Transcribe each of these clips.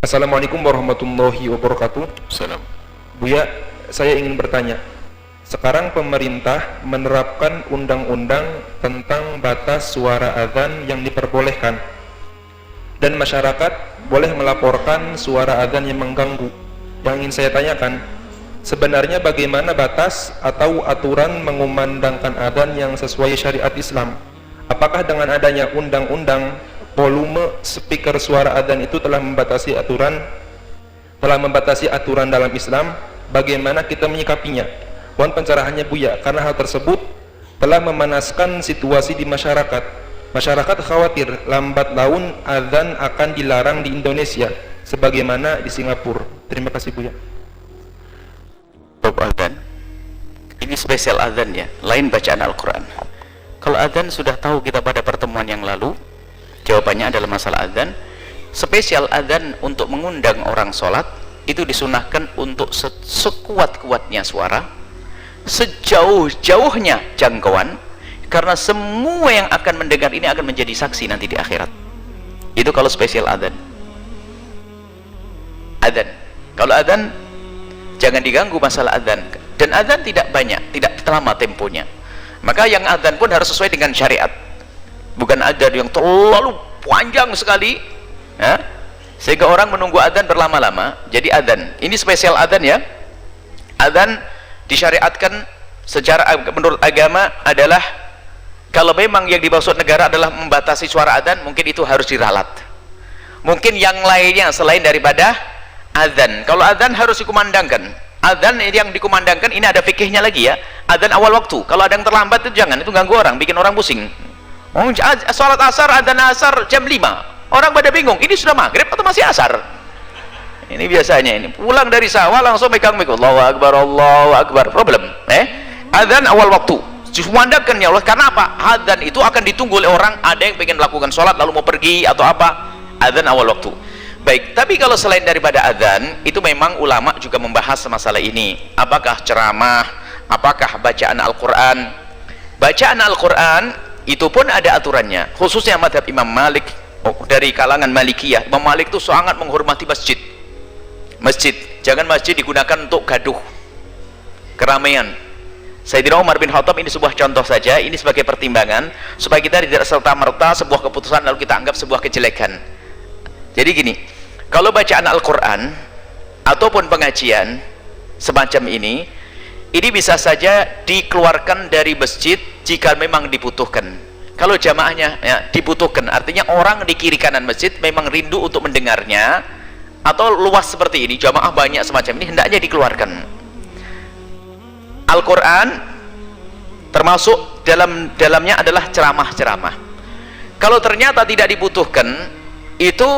Assalamualaikum warahmatullahi wabarakatuh. Salam. Buya, saya ingin bertanya. Sekarang pemerintah menerapkan undang-undang tentang batas suara azan yang diperbolehkan, dan masyarakat boleh melaporkan suara azan yang mengganggu. Yang ingin saya tanyakan, sebenarnya bagaimana batas atau aturan mengumandangkan azan yang sesuai syariat Islam? Apakah dengan adanya undang-undang volume speaker suara adzan itu telah membatasi aturan dalam Islam? Bagaimana kita menyikapinya? Mohon pencerahannya Buya, karena hal tersebut telah memanaskan situasi di masyarakat. Masyarakat khawatir lambat laun adzan akan dilarang di Indonesia sebagaimana di Singapura. Terima kasih Buya. Bab adzan ini spesial adzan ya, lain bacaan Al-Quran. Kalau adzan sudah tahu kita pada pertemuan yang lalu, jawabannya adalah masalah adzan. Spesial adzan untuk mengundang orang sholat itu disunahkan untuk sekuat-kuatnya suara, sejauh-jauhnya jangkauan, karena semua yang akan mendengar ini akan menjadi saksi nanti di akhirat. Itu kalau spesial adzan. Kalau adzan jangan diganggu masalah adzan, dan adzan tidak banyak, tidak lama temponya. Maka yang adzan pun harus sesuai dengan syariat, bukan adzan yang terlalu panjang sekali ya, sehingga orang menunggu adzan berlama-lama. Jadi adzan ini spesial adzan ya. Adzan disyariatkan secara menurut agama adalah, kalau memang yang dimaksud negara adalah membatasi suara adzan, mungkin itu harus diralat. Mungkin yang lainnya selain daripada adzan. Kalau adzan harus dikumandangkan. Adzan yang dikumandangkan ini ada fikihnya lagi ya. Adzan awal waktu. Kalau ada yang terlambat itu jangan, itu ganggu orang, bikin orang pusing. Salat asar, adzan asar jam 5, orang pada bingung, ini sudah maghrib atau masih asar? Ini biasanya ini pulang dari sawah langsung megang mikul, Allahu Akbar, problem. Adzan awal waktu dikumandangkan ya Allah. Karena apa? Adzan itu akan ditunggu oleh orang, ada yang pengen melakukan sholat lalu mau pergi atau apa. Adzan awal waktu. Baik, tapi kalau selain daripada adzan, itu memang ulama juga membahas masalah ini. Apakah ceramah, apakah bacaan Al-Quran? Bacaan Al-Quran itu pun ada aturannya, khususnya madhab Imam Malik. Dari kalangan Malikiyah, Imam Malik itu sangat menghormati masjid. Jangan masjid digunakan untuk gaduh, keramaian. Sayyidina Umar bin Khattab ini sebuah contoh saja, ini sebagai pertimbangan supaya kita tidak serta-merta sebuah keputusan lalu kita anggap sebuah kejelekan. Jadi gini, kalau bacaan Al-Quran ataupun pengajian semacam ini bisa saja dikeluarkan dari masjid jika memang dibutuhkan. Kalau jamaahnya ya, dibutuhkan, artinya orang di kiri kanan masjid memang rindu untuk mendengarnya, atau luas seperti ini, jamaah banyak semacam ini, hendaknya dikeluarkan. Al-Quran termasuk dalamnya adalah ceramah-ceramah. Kalau ternyata tidak dibutuhkan, itu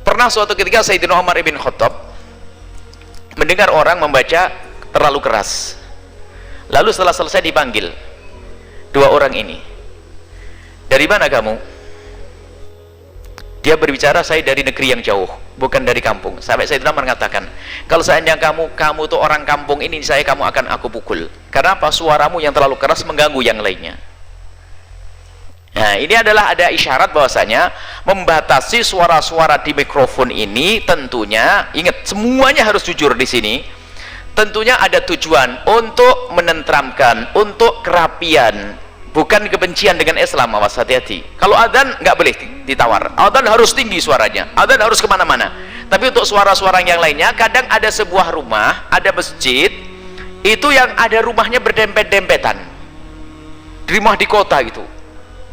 pernah suatu ketika Sayyidina Umar bin Khattab mendengar orang membaca terlalu keras, lalu setelah selesai dipanggil dua orang ini, dari mana kamu? Dia berbicara, saya dari negeri yang jauh, bukan dari kampung. Sampai Sayyidina Umar mengatakan, kalau seandainya kamu tuh orang kampung ini, kamu akan aku pukul. Karena apa? Suaramu yang terlalu keras mengganggu yang lainnya. Nah, ini adalah ada isyarat bahwasanya membatasi suara-suara di mikrofon ini tentunya, ingat semuanya harus jujur di sini. Tentunya ada tujuan untuk menenteramkan, untuk kerapian, bukan kebencian dengan Islam. Awas, hati-hati. Kalau adzan nggak boleh ditawar, adzan harus tinggi suaranya, adzan harus kemana-mana. Tapi untuk suara-suara yang lainnya, kadang ada sebuah rumah, ada masjid itu yang ada rumahnya berdempet-dempetan, di rumah di kota gitu.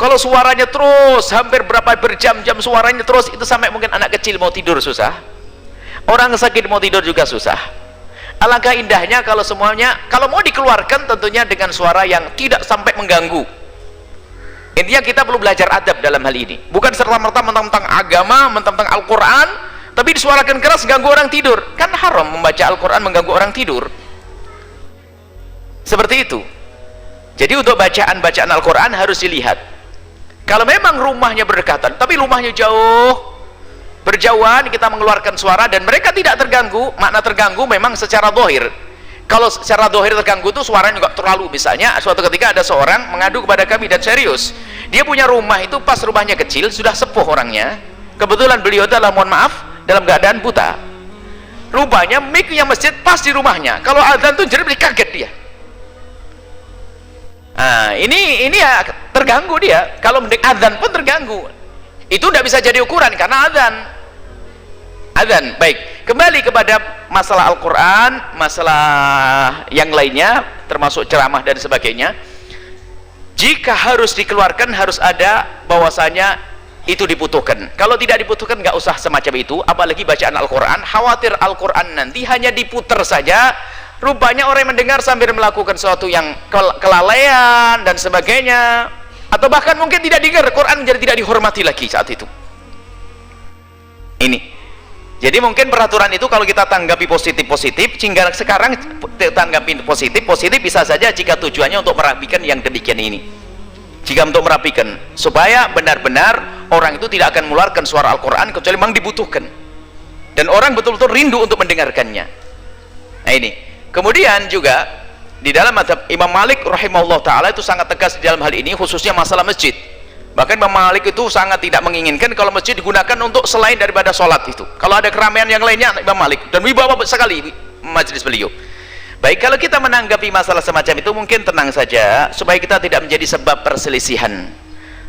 Kalau suaranya terus hampir berapa berjam-jam suaranya terus, itu sampai mungkin anak kecil mau tidur susah, orang sakit mau tidur juga susah. Alangkah indahnya kalau semuanya, kalau mau dikeluarkan tentunya dengan suara yang tidak sampai mengganggu. Intinya kita perlu belajar adab dalam hal ini, bukan serta-merta mentang-mentang agama, mentang-mentang Al-Quran tapi disuarakan keras ganggu orang tidur. Kan haram membaca Al-Quran mengganggu orang tidur seperti itu. Jadi untuk bacaan Al-Quran harus dilihat. Kalau memang rumahnya berdekatan tapi rumahnya jauh, berjauhan, kita mengeluarkan suara dan mereka tidak terganggu, makna terganggu memang secara zahir. Kalau secara zahir terganggu itu suaranya juga terlalu. Misalnya suatu ketika ada seorang mengadu kepada kami dan serius, dia punya rumah itu pas rumahnya kecil, sudah sepuh orangnya, kebetulan beliau adalah, mohon maaf, dalam keadaan buta. Rupanya mic-nya masjid pas di rumahnya, kalau azan tuh jadi kaget dia. Nah, ini ya terganggu dia. Kalau mendengar azan pun terganggu. Itu tidak bisa jadi ukuran karena azan. Baik, kembali kepada masalah Al-Quran, masalah yang lainnya termasuk ceramah dan sebagainya. Jika harus dikeluarkan, harus ada bahwasanya itu dibutuhkan. Kalau tidak dibutuhkan, nggak usah semacam itu. Apalagi bacaan Al-Quran, khawatir Al-Quran nanti hanya diputar saja, rupanya orang yang mendengar sambil melakukan sesuatu yang kelalaian dan sebagainya, atau bahkan mungkin tidak dengar, Quran menjadi tidak dihormati lagi saat itu. Ini jadi mungkin peraturan itu kalau kita tanggapi positif, sehingga sekarang tanggapi positif bisa saja jika tujuannya untuk merapikan yang demikian ini. Jika untuk merapikan supaya benar-benar orang itu tidak akan mengeluarkan suara Al-Quran kecuali memang dibutuhkan dan orang betul-betul rindu untuk mendengarkannya. Nah ini kemudian juga di dalam mazhab Imam Malik rahimahullah ta'ala itu sangat tegas di dalam hal ini, khususnya masalah masjid. Bahkan Imam Malik itu sangat tidak menginginkan kalau masjid digunakan untuk selain daripada sholat itu. Kalau ada keramaian yang lainnya, Imam Malik, dan wibawa sekali majelis beliau. Baik, kalau kita menanggapi masalah semacam itu mungkin tenang saja supaya kita tidak menjadi sebab perselisihan.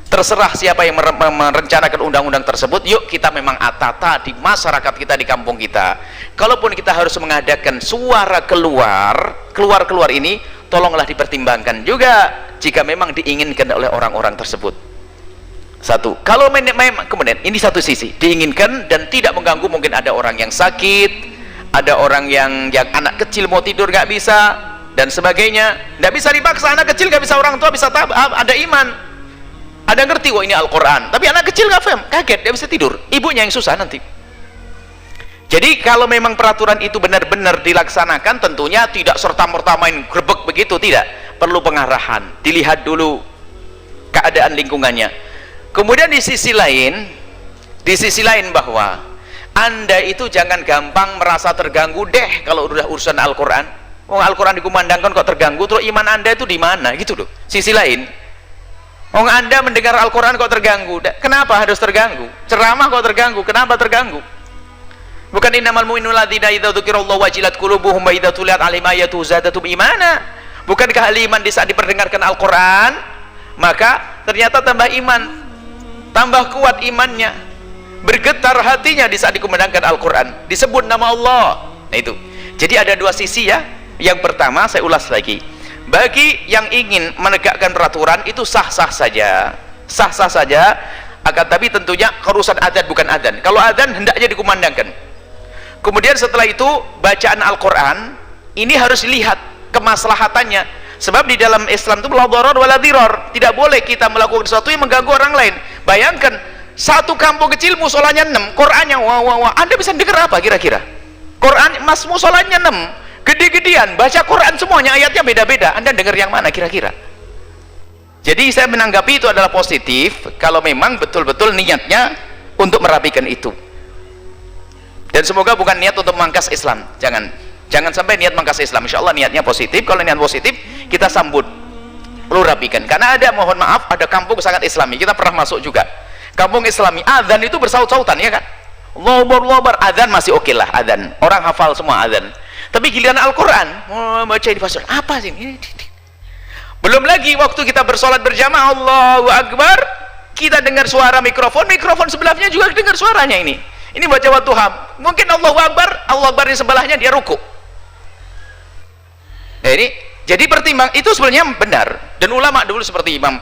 Terserah siapa yang merencanakan undang-undang tersebut, yuk kita memang atata di masyarakat kita, di kampung kita. Kalaupun kita harus mengadakan suara keluar ini, tolonglah dipertimbangkan juga jika memang diinginkan oleh orang-orang tersebut. Satu, kalau memang kemudian ini satu sisi diinginkan dan tidak mengganggu, mungkin ada orang yang sakit, ada orang yang anak kecil mau tidur nggak bisa dan sebagainya, nggak bisa dipaksa. Anak kecil nggak bisa, orang tua bisa, ada iman, ada ngerti, wah ini Al-Quran, tapi anak kecil nggak paham, kaget, nggak bisa tidur, ibunya yang susah nanti. Jadi kalau memang peraturan itu benar-benar dilaksanakan, tentunya tidak serta-merta main grebek begitu, tidak, perlu pengarahan, dilihat dulu keadaan lingkungannya. Kemudian di sisi lain bahwa Anda itu jangan gampang merasa terganggu deh kalau udah urusan Al-Quran. Al-Quran dikumandangkan kok terganggu, terus iman Anda itu di mana gitu loh. Sisi lain, Anda mendengar Al-Quran kok terganggu, kenapa harus terganggu? Ceramah kok terganggu, kenapa terganggu? Bukan innamal mu'minuna alladzina idza dzukirallahu wajilat qulubuhum wa idza tuliyat 'alaihim ayatuhu zadatum imana. Bukankah ahli iman di saat diperdengarkan Al-Quran maka ternyata tambah iman, tambah kuat imannya, bergetar hatinya di saat dikumandangkan Al-Quran, disebut nama Allah. Nah itu, jadi ada dua sisi ya. Yang pertama, saya ulas lagi, bagi yang ingin menegakkan peraturan itu sah-sah saja, akan tapi tentunya urusan adzan bukan adzan. Kalau adzan hendaknya dikumandangkan. Kemudian setelah itu bacaan Al-Quran ini harus dilihat kemaslahatannya. Sebab di dalam Islam itu la dharar wala dhirar, tidak boleh kita melakukan sesuatu yang mengganggu orang lain. Bayangkan satu kampung kecil musolanya 6, Qurannya wah, Anda bisa dengar apa kira-kira? Quran musolanya 6, gede-gedean, baca Quran semuanya ayatnya beda-beda, Anda dengar yang mana kira-kira? Jadi saya menanggapi itu adalah positif kalau memang betul-betul niatnya untuk merapikan itu. Dan semoga bukan niat untuk memangkas Islam, jangan sampai niat mangkas Islam. Insya Allah niatnya positif. Kalau niat positif kita sambut, perlu rapikan. Karena ada, mohon maaf, ada kampung sangat Islami, kita pernah masuk juga kampung Islami, adzan itu bersaut-sautan ya kan, lobar adzan masih oke lah, adzan orang hafal semua adzan. Tapi giliran Al-Quran baca di fasal apa sih ini? Belum lagi waktu kita bersolat berjamaah, Allahu Akbar, kita dengar suara mikrofon sebelahnya juga dengar suaranya. Ini baca Wadduha, mungkin Allahu Akbar di sebelahnya dia ruku. Nah, ini jadi pertimbang itu sebenarnya benar, dan ulama dulu seperti Imam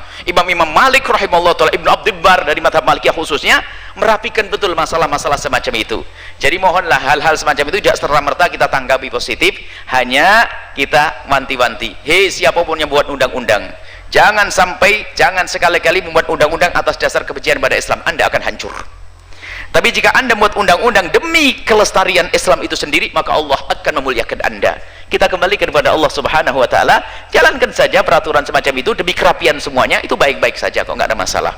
Malik rahimahullah taala, Ibnu Abdul Bar dari mazhab Malikiyah khususnya merapikan betul masalah-masalah semacam itu. Jadi mohonlah hal-hal semacam itu tidak serta-merta kita tanggapi positif, hanya kita wanti-wanti, hei siapapun yang buat undang-undang, jangan sekali-kali membuat undang-undang atas dasar kebencian pada Islam, Anda akan hancur. Tapi jika Anda membuat undang-undang demi kelestarian Islam itu sendiri, maka Allah akan memuliakan Anda. Kita kembalikan kepada Allah Subhanahu wa taala, jalankan saja peraturan semacam itu demi kerapian semuanya, itu baik-baik saja kok, nggak ada masalah.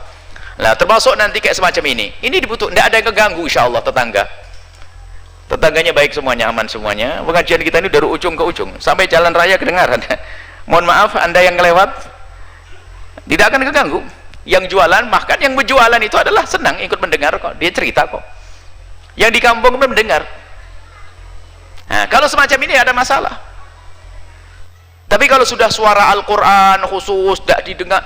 Nah, termasuk nanti kayak semacam ini dibutuh, tidak ada yang keganggu insyaallah tetangganya baik semuanya, aman semuanya. Pengajian kita ini dari ujung ke ujung sampai jalan raya kedengaran. Mohon maaf Anda yang lewat tidak akan keganggu. Yang jualan, bahkan yang berjualan itu adalah senang ikut mendengar kok, dia cerita kok. Yang di kampung pun mendengar. Nah, kalau semacam ini ada masalah. Tapi kalau sudah suara Al-Quran khusus tidak didengar,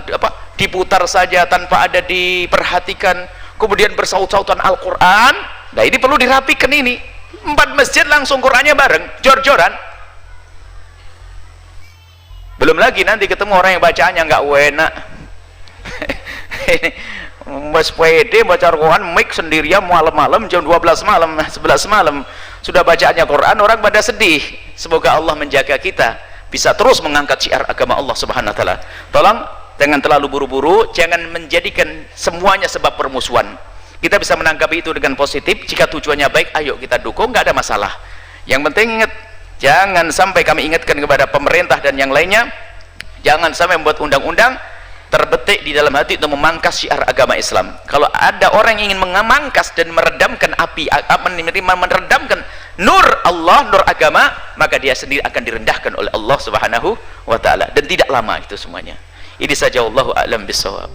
diputar saja tanpa ada diperhatikan, kemudian bersaut-sautan Al-Quran, nah ini perlu dirapikan ini. 4 masjid langsung Qurannya bareng, jor-joran. Belum lagi nanti ketemu orang yang bacaannya nggak enak. Mas pede baca Quran mic sendirian malam-malam jam 12 malam 11 malam sudah bacaannya Quran, orang pada sedih. Semoga Allah menjaga kita bisa terus mengangkat syiar agama Allah Subhanahu wa taala. Tolong jangan terlalu buru-buru, jangan menjadikan semuanya sebab permusuhan. Kita bisa menanggapi itu dengan positif, jika tujuannya baik ayo kita dukung, nggak ada masalah. Yang penting ingat, jangan sampai kami ingatkan kepada pemerintah dan yang lainnya, jangan sampai membuat undang-undang terbetik di dalam hati untuk memangkas syiar agama Islam. Kalau ada orang yang ingin memangkas dan meredamkan api, meredamkan nur Allah, nur agama, maka dia sendiri akan direndahkan oleh Allah Subhanahu wa taala, dan tidak lama itu semuanya. Ini saja, wallahu a'lam bishawab.